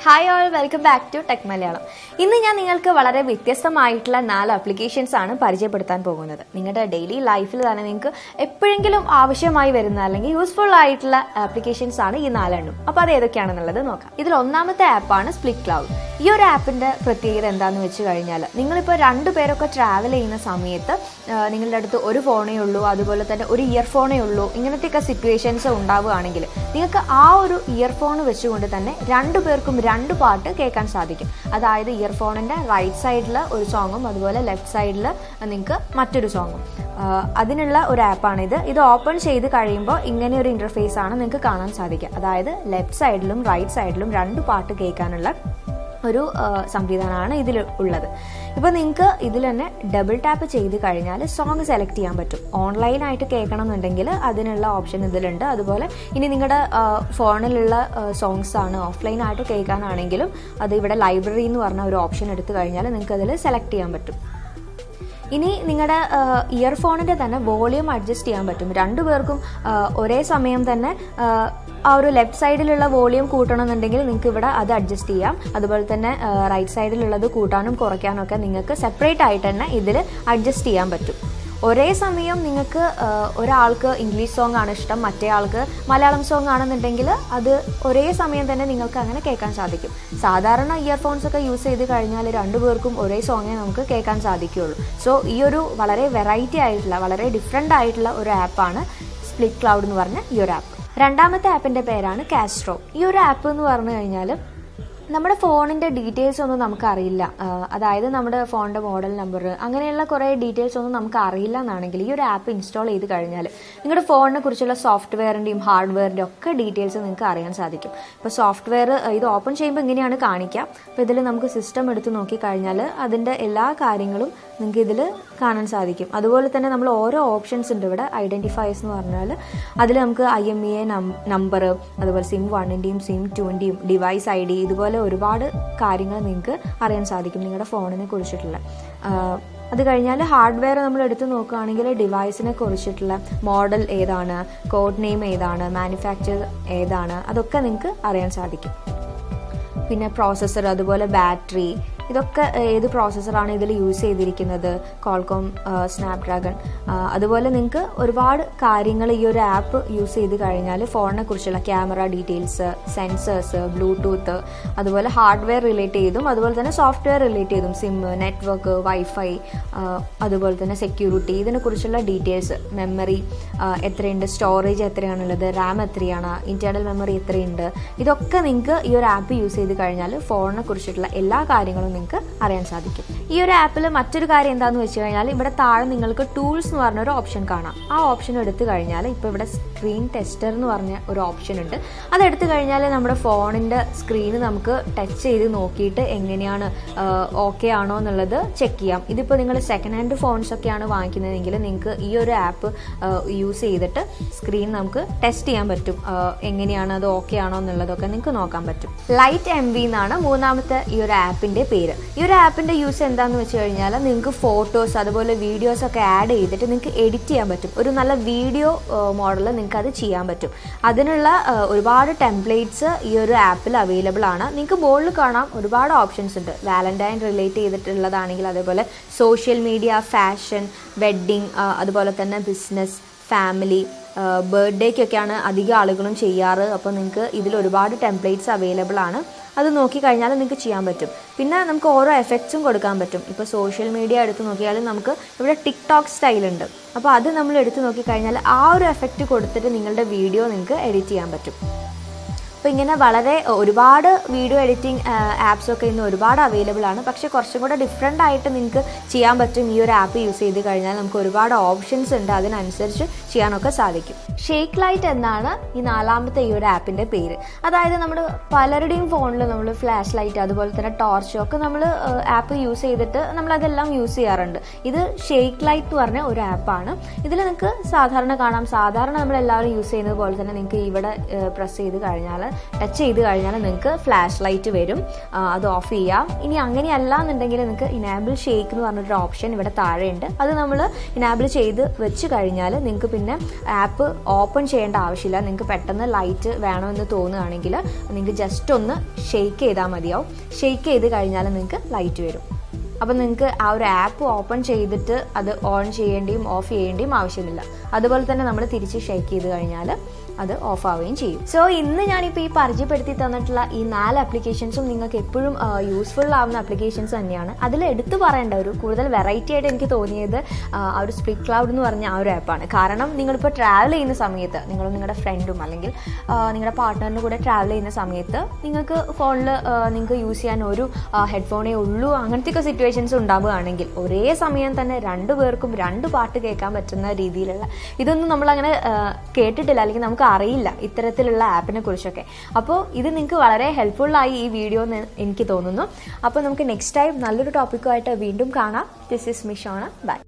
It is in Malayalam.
Hi all, welcome back to tech Malayalam. ഇന്ന് ഞാൻ നിങ്ങൾക്ക് വളരെ വ്യത്യസ്തമായിട്ടുള്ള 4 ആപ്ലിക്കേഷൻസ് ആണ് പരിചയപ്പെടുത്താൻ പോകുന്നത്. നിങ്ങളുടെ ഡെയിലി ലൈഫിൽ തന്നെ നിങ്ങൾക്ക് എപ്പോഴെങ്കിലും ആവശ്യമായി വരുന്ന അല്ലെങ്കിൽ യൂസ്ഫുൾ ആയിട്ടുള്ള ആപ്ലിക്കേഷൻസ് ആണ് ഈ 4 എണ്ണം. അപ്പോൾ അത് ഏതൊക്കെയാണെന്നുള്ളത് നോക്കാം. ഇതിൽ ഒന്നാമത്തെ ആപ്പാണ് സ്പ്ലിറ്റ് ക്ലൗഡ്. ഈ ഒരു ആപ്പിന്റെ പ്രത്യേകത എന്താണെന്ന് വെച്ച് കഴിഞ്ഞാൽ, നിങ്ങളിപ്പോൾ 2 പേരൊക്കെ ട്രാവൽ ചെയ്യുന്ന സമയത്ത് നിങ്ങളുടെ അടുത്ത് ഒരു ഫോണേ ഉള്ളൂ, അതുപോലെ തന്നെ ഒരു ഇയർഫോണേ ഉള്ളൂ, ഇങ്ങനത്തെയൊക്കെ സിറ്റുവേഷൻസ് ഉണ്ടാവുകയാണെങ്കിൽ നിങ്ങൾക്ക് ആ ഒരു ഇയർഫോൺ വെച്ചുകൊണ്ട് തന്നെ 2 പേർക്കും 2 പാട്ട് കേൾക്കാൻ സാധിക്കും. അതായത് ഇയർഫോണിന്റെ റൈറ്റ് സൈഡിൽ ഒരു സോങ്ങും അതുപോലെ ലെഫ്റ്റ് സൈഡിൽ നിങ്ങൾക്ക് മറ്റൊരു സോങ്ങും. അതിനുള്ള ഒരു ആപ്പാണിത്. ഇത് ഓപ്പൺ ചെയ്ത് കഴിയുമ്പോൾ ഇങ്ങനെ ഒരു ഇന്റർഫേസ് ആണ് നിങ്ങൾക്ക് കാണാൻ സാധിക്കുക. അതായത് ലെഫ്റ്റ് സൈഡിലും റൈറ്റ് സൈഡിലും 2 പാട്ട് കേൾക്കാനുള്ള ഒരു സംവിധാനമാണ് ഇതിൽ ഉള്ളത്. ഇപ്പോൾ നിങ്ങൾക്ക് ഇതിൽ തന്നെ ഡബിൾ ടാപ്പ് ചെയ്ത് കഴിഞ്ഞാൽ സോങ് സെലക്ട് ചെയ്യാൻ പറ്റും. ഓൺലൈനായിട്ട് കേൾക്കണം എന്നുണ്ടെങ്കിൽ അതിനുള്ള ഓപ്ഷൻ ഇതിലുണ്ട്. അതുപോലെ ഇനി നിങ്ങളുടെ ഫോണിലുള്ള സോങ്സ് ആണ് ഓഫ്ലൈനായിട്ട് കേൾക്കാനാണെങ്കിലും അത് ഇവിടെ ലൈബ്രറി എന്ന് പറഞ്ഞ ഒരു ഓപ്ഷൻ എടുത്തു കഴിഞ്ഞാൽ നിങ്ങൾക്ക് അതിൽ സെലക്ട് ചെയ്യാൻ പറ്റും. ഇനി നിങ്ങളുടെ ഇയർഫോണിൻ്റെ തന്നെ വോളിയം അഡ്ജസ്റ്റ് ചെയ്യാൻ പറ്റും. 2 പേർക്കും ഒരേ സമയം തന്നെ ആ ഒരു ലെഫ്റ്റ് സൈഡിലുള്ള വോളിയം കൂട്ടണമെന്നുണ്ടെങ്കിൽ നിങ്ങൾക്ക് ഇവിടെ അത് അഡ്ജസ്റ്റ് ചെയ്യാം. അതുപോലെ തന്നെ റൈറ്റ് സൈഡിലുള്ളത് കൂട്ടാനും കുറയ്ക്കാനും ഒക്കെ നിങ്ങൾക്ക് സെപ്പറേറ്റ് ആയിട്ട് തന്നെ ഇതിൽ അഡ്ജസ്റ്റ് ചെയ്യാൻ പറ്റും. ഒരേ സമയം നിങ്ങൾക്ക് ഒരാൾക്ക് ഇംഗ്ലീഷ് സോങ് ആണ് ഇഷ്ടം, മറ്റേ ആൾക്ക് മലയാളം സോങ് ആണെന്നുണ്ടെങ്കിൽ അത് ഒരേ സമയം തന്നെ നിങ്ങൾക്ക് അങ്ങനെ കേൾക്കാൻ സാധിക്കും. സാധാരണ ഇയർഫോൺസ് ഒക്കെ യൂസ് ചെയ്ത് കഴിഞ്ഞാൽ 2 പേർക്കും ഒരേ സോങ്ങേ നമുക്ക് കേൾക്കാൻ സാധിക്കുകയുള്ളൂ. സോ ഈ ഒരു വളരെ വെറൈറ്റി ആയിട്ടുള്ള വളരെ ഡിഫറെൻ്റ് ആയിട്ടുള്ള ഒരു ആപ്പാണ് സ്പ്ലിറ്റ് ക്ലൗഡ് എന്ന് പറഞ്ഞ ഈ ഒരു ആപ്പ്. രണ്ടാമത്തെ ആപ്പിൻ്റെ പേരാണ് കാസ്ട്രോ. ഈ ഒരു ആപ്പ് എന്ന് പറഞ്ഞു കഴിഞ്ഞാൽ നമ്മുടെ ഫോണിൻ്റെ ഡീറ്റെയിൽസ് ഒന്നും നമുക്കറിയില്ല. അതായത് നമ്മുടെ ഫോണിൻ്റെ മോഡൽ നമ്പർ അങ്ങനെയുള്ള കുറേ ഡീറ്റെയിൽസ് ഒന്നും നമുക്ക് അറിയില്ല എന്നാണെങ്കിൽ ഈ ഒരു ആപ്പ് ഇൻസ്റ്റാൾ ചെയ്ത് കഴിഞ്ഞാൽ നിങ്ങളുടെ ഫോണിനെ കുറിച്ചുള്ള സോഫ്റ്റ്വെയറിൻ്റെയും ഹാർഡ്വെയറിൻ്റെ ഒക്കെ ഡീറ്റെയിൽസ് നിങ്ങൾക്ക് അറിയാൻ സാധിക്കും. ഇപ്പോൾ സോഫ്റ്റ്വെയർ ഇത് ഓപ്പൺ ചെയ്യുമ്പോൾ ഇങ്ങനെയാണ് കാണിക്കുക. അപ്പോൾ ഇതിൽ നമുക്ക് സിസ്റ്റം എടുത്ത് നോക്കിക്കഴിഞ്ഞാൽ അതിൻ്റെ എല്ലാ കാര്യങ്ങളും നിങ്ങൾക്ക് ഇതിൽ കാണാൻ സാധിക്കും. അതുപോലെ തന്നെ നമ്മൾ ഓരോ ഓപ്ഷൻസ് ഉണ്ട് ഇവിടെ. ഐഡൻറ്റിഫയേഴ്സ് എന്ന് പറഞ്ഞാൽ അതിൽ നമുക്ക് IMEI നമ്പർ, അതുപോലെ SIM 1ൻ്റെയും SIM 2ൻ്റെയും ഡിവൈസ് ID, ഇതുപോലെ ഒരുപാട് കാര്യങ്ങൾ നിങ്ങൾക്ക് അറിയാൻ സാധിക്കും നിങ്ങളുടെ ഫോണിനെ കുറിച്ചിട്ടുള്ള. അത് കഴിഞ്ഞാൽ ഹാർഡ്വെയർ നമ്മൾ എടുത്ത് നോക്കുകയാണെങ്കിൽ ഡിവൈസിനെ കുറിച്ചിട്ടുള്ള മോഡൽ ഏതാണ്, കോഡ് നെയിം ഏതാണ്, മാനുഫാക്ചർ ഏതാണ്, അതൊക്കെ നിങ്ങൾക്ക് അറിയാൻ സാധിക്കും. പിന്നെ പ്രോസസ്സർ, അതുപോലെ ബാറ്ററി, ഇതൊക്കെ ഏത് പ്രോസസ്സറാണ് ഇതിൽ യൂസ് ചെയ്തിരിക്കുന്നത്, കോൾകോം സ്നാപ്ഡ്രാഗൺ. അതുപോലെ നിങ്ങൾക്ക് ഒരുപാട് കാര്യങ്ങൾ ഈ ഒരു ആപ്പ് യൂസ് ചെയ്ത് കഴിഞ്ഞാൽ ഫോണിനെ കുറിച്ചുള്ള ക്യാമറ ഡീറ്റെയിൽസ്, സെൻസേഴ്സ്, ബ്ലൂടൂത്ത്, അതുപോലെ ഹാർഡ്വെയർ റിലേറ്റ് ചെയ്തും അതുപോലെ തന്നെ സോഫ്റ്റ്വെയർ റിലേറ്റ് ചെയ്തും സിം, നെറ്റ്വർക്ക്, വൈഫൈ, അതുപോലെ തന്നെ സെക്യൂരിറ്റി, ഇതിനെക്കുറിച്ചുള്ള ഡീറ്റെയിൽസ്, മെമ്മറി എത്രയുണ്ട്, സ്റ്റോറേജ് എത്രയാണുള്ളത്, റാം എത്രയാണ്, ഇൻറ്റേർണൽ മെമ്മറി എത്രയുണ്ട്, ഇതൊക്കെ നിങ്ങൾക്ക് ഈ ഒരു ആപ്പ് യൂസ് ചെയ്ത് കഴിഞ്ഞാൽ ഫോണിനെ കുറിച്ചിട്ടുള്ള എല്ലാ കാര്യങ്ങളും നിങ്ങൾക്ക് അറിയാൻ സാധിക്കും. ഈ ഒരു ആപ്പിൽ മറ്റൊരു കാര്യം എന്താണെന്ന് വെച്ച് കഴിഞ്ഞാൽ ഇവിടെ താഴെ നിങ്ങൾക്ക് ടൂൾസ് എന്ന് പറഞ്ഞൊരു ഓപ്ഷൻ കാണാം. ആ ഓപ്ഷൻ എടുത്തു കഴിഞ്ഞാൽ ഇപ്പോൾ ഇവിടെ സ്ക്രീൻ ടെസ്റ്റർ എന്ന് പറഞ്ഞ ഒരു ഓപ്ഷൻ ഉണ്ട്. അതെടുത്തു കഴിഞ്ഞാൽ നമ്മുടെ ഫോണിൻ്റെ സ്ക്രീന് നമുക്ക് ടച്ച് ചെയ്ത് നോക്കിയിട്ട് എങ്ങനെയാണ് ഓക്കെ ആണോ എന്നുള്ളത് ചെക്ക് ചെയ്യാം. ഇതിപ്പോൾ നിങ്ങൾ സെക്കൻഡ് ഹാൻഡ് ഫോൺസ് ഒക്കെയാണ് വാങ്ങിക്കുന്നതെങ്കിൽ നിങ്ങൾക്ക് ഈ ഒരു ആപ്പ് യൂസ് ചെയ്തിട്ട് സ്ക്രീൻ നമുക്ക് ടെസ്റ്റ് ചെയ്യാൻ പറ്റും. എങ്ങനെയാണ് അത് ഓക്കെ ആണോ എന്നുള്ളതൊക്കെ നിങ്ങൾക്ക് നോക്കാൻ പറ്റും. ലൈറ്റ് MV എന്നാണ് മൂന്നാമത്തെ ഈ ഒരു ആപ്പിൻ്റെ പേര്. ഈ ഒരു ആപ്പിൻ്റെ യൂസ് എന്താണെന്ന് വെച്ച് കഴിഞ്ഞാൽ നിങ്ങൾക്ക് ഫോട്ടോസ് അതുപോലെ വീഡിയോസ് ഒക്കെ ആഡ് ചെയ്തിട്ട് നിങ്ങൾക്ക് എഡിറ്റ് ചെയ്യാൻ പറ്റും. ഒരു നല്ല വീഡിയോ മോഡൽ നിങ്ങൾക്ക് അത് ചെയ്യാൻ പറ്റും. അതിനുള്ള ഒരുപാട് ടെംപ്ലേറ്റ്സ് ഈ ഒരു ആപ്പിൽ അവൈലബിൾ ആണ്. നിങ്ങൾക്ക് മുകളിൽ കാണാം ഒരുപാട് ഓപ്ഷൻസ് ഉണ്ട്. വാലന്റൈൻ റിലേറ്റ് ചെയ്തിട്ടുള്ളതാണെങ്കിൽ, അതേപോലെ സോഷ്യൽ മീഡിയ, ഫാഷൻ, വെഡ്ഡിങ്, അതുപോലെ തന്നെ ബിസിനസ്, ഫാമിലി, ബർത്ത്ഡേക്കൊക്കെയാണ് അധികം ആളുകളും ചെയ്യാറ്. അപ്പോൾ നിങ്ങൾക്ക് ഇതിൽ ഒരുപാട് ടെംപ്ലേറ്റ്സ് അവൈലബിൾ ആണ്. അത് നോക്കിക്കഴിഞ്ഞാൽ നിങ്ങൾക്ക് ചെയ്യാൻ പറ്റും. പിന്നെ നമുക്ക് ഓരോ എഫക്ട്സും കൊടുക്കാൻ പറ്റും. ഇപ്പോൾ സോഷ്യൽ മീഡിയ എടുത്ത് നോക്കിയാൽ നമുക്ക് ഇവിടെ ടിക്ടോക്ക് സ്റ്റൈലുണ്ട്. അപ്പോൾ അത് നമ്മൾ എടുത്ത് നോക്കിക്കഴിഞ്ഞാൽ ആ ഒരു എഫക്റ്റ് കൊടുത്തിട്ട് നിങ്ങളുടെ വീഡിയോ നിങ്ങൾക്ക് എഡിറ്റ് ചെയ്യാൻ പറ്റും. അപ്പോൾ ഇങ്ങനെ വളരെ ഒരുപാട് വീഡിയോ എഡിറ്റിംഗ് ആപ്സൊക്കെ ഇന്ന് ഒരുപാട് അവൈലബിൾ ആണ്. പക്ഷേ കുറച്ചും കൂടെ ഡിഫറെൻ്റ് ആയിട്ട് നിങ്ങൾക്ക് ചെയ്യാൻ പറ്റും. ഈ ഒരു ആപ്പ് യൂസ് ചെയ്ത് കഴിഞ്ഞാൽ നമുക്ക് ഒരുപാട് ഓപ്ഷൻസ് ഉണ്ട്, അതിനനുസരിച്ച് ചെയ്യാനൊക്കെ സാധിക്കും. ഷേക്ക് ലൈറ്റ് എന്നാണ് ഈ 4ാമത്തെ ഈ ഒരു ആപ്പിൻ്റെ പേര്. അതായത് നമ്മുടെ പലരുടെയും ഫോണിൽ നമ്മൾ ഫ്ലാഷ് ലൈറ്റ് അതുപോലെ തന്നെ ടോർച്ചും ഒക്കെ നമ്മൾ ആപ്പ് യൂസ് ചെയ്തിട്ട് നമ്മളതെല്ലാം യൂസ് ചെയ്യാറുണ്ട്. ഇത് ഷേക്ക് ലൈറ്റ് എന്ന് പറഞ്ഞ ഒരു ആപ്പാണ്. ഇതിൽ നിങ്ങൾക്ക് സാധാരണ കാണാം, സാധാരണ നമ്മളെല്ലാവരും യൂസ് ചെയ്യുന്നത് പോലെ തന്നെ നിങ്ങൾക്ക് ഇവിടെ പ്രസ് ചെയ്ത് കഴിഞ്ഞാൽ ടച്ച് ചെയ്ത് കഴിഞ്ഞാൽ നിങ്ങൾക്ക് ഫ്ലാഷ് ലൈറ്റ് വരും, അത് ഓഫ് ചെയ്യാം. ഇനി അങ്ങനെയല്ല എന്നുണ്ടെങ്കിൽ നിങ്ങൾക്ക് ഇനാബിൾ ഷേക്ക് എന്ന് പറഞ്ഞൊരു ഓപ്ഷൻ ഇവിടെ താഴെയുണ്ട്. അത് നമ്മൾ ഇനാബിൾ ചെയ്ത് വെച്ച് കഴിഞ്ഞാൽ നിങ്ങൾക്ക് പിന്നെ ആപ്പ് ഓപ്പൺ ചെയ്യേണ്ട ആവശ്യമില്ല. നിങ്ങൾക്ക് പെട്ടെന്ന് ലൈറ്റ് വേണമെന്ന് തോന്നുകയാണെങ്കിൽ നിങ്ങൾക്ക് ജസ്റ്റ് ഒന്ന് ഷെയ്ക്ക് ചെയ്താൽ മതിയാവും. ഷെയ്ക്ക് ചെയ്ത് കഴിഞ്ഞാൽ നിങ്ങൾക്ക് ലൈറ്റ് വരും. അപ്പം നിങ്ങൾക്ക് ആ ഒരു ആപ്പ് ഓപ്പൺ ചെയ്തിട്ട് അത് ഓൺ ചെയ്യേണ്ടിയും ഓഫ് ചെയ്യേണ്ടിയും ആവശ്യമില്ല. അതുപോലെ തന്നെ നമ്മൾ തിരിച്ച് ഷെയ്ക്ക് ചെയ്ത് കഴിഞ്ഞാൽ അത് ഓഫ് ആവുകയും ചെയ്യും. സോ ഇന്ന് ഞാനിപ്പോൾ ഈ പരിചയപ്പെടുത്തി തന്നിട്ടുള്ള ഈ 4 ആപ്ലിക്കേഷൻസും നിങ്ങൾക്ക് എപ്പോഴും യൂസ്ഫുൾ ആവുന്ന ആപ്ലിക്കേഷൻസ് തന്നെയാണ്. അതിൽ എടുത്തു പറയേണ്ട ഒരു കൂടുതൽ വെറൈറ്റി ആയിട്ട് എനിക്ക് തോന്നിയത് ആ ഒരു സ്പ്ലിറ്റ് ക്ലൗഡ് എന്ന് പറഞ്ഞ ആ ഒരു ആപ്പാണ്. കാരണം നിങ്ങളിപ്പോൾ ട്രാവൽ ചെയ്യുന്ന സമയത്ത് നിങ്ങളും നിങ്ങളുടെ ഫ്രണ്ടും അല്ലെങ്കിൽ നിങ്ങളുടെ പാർട്ട്ണറിൻ്റെ കൂടെ ട്രാവൽ ചെയ്യുന്ന സമയത്ത് നിങ്ങൾക്ക് ഫോണിൽ നിങ്ങൾക്ക് യൂസ് ചെയ്യാൻ ഒരു ഹെഡ്ഫോണേ ഉള്ളൂ, അങ്ങനത്തെയൊക്കെ സിറ്റുവേഷൻസ് ഉണ്ടാവുകയാണെങ്കിൽ ഒരേ സമയം തന്നെ 2 പേർക്കും 2 പാട്ട് കേൾക്കാൻ പറ്റുന്ന രീതിയിലുള്ള ഇതൊന്നും നമ്മളങ്ങനെ കേട്ടിട്ടില്ല, അല്ലെങ്കിൽ നമുക്ക് അറിയില്ല ഇത്തരത്തിലുള്ള ആപ്പിനെ കുറിച്ചൊക്കെ. അപ്പോൾ ഇത് നിങ്ങൾക്ക് വളരെ ഹെൽപ്ഫുള്ളായി ഈ വീഡിയോ എന്ന് എനിക്ക് തോന്നുന്നു. അപ്പോൾ നമുക്ക് നെക്സ്റ്റ് ടൈം നല്ലൊരു ടോപ്പിക്കുമായിട്ട് വീണ്ടും കാണാം. This is Mishona. ബൈ.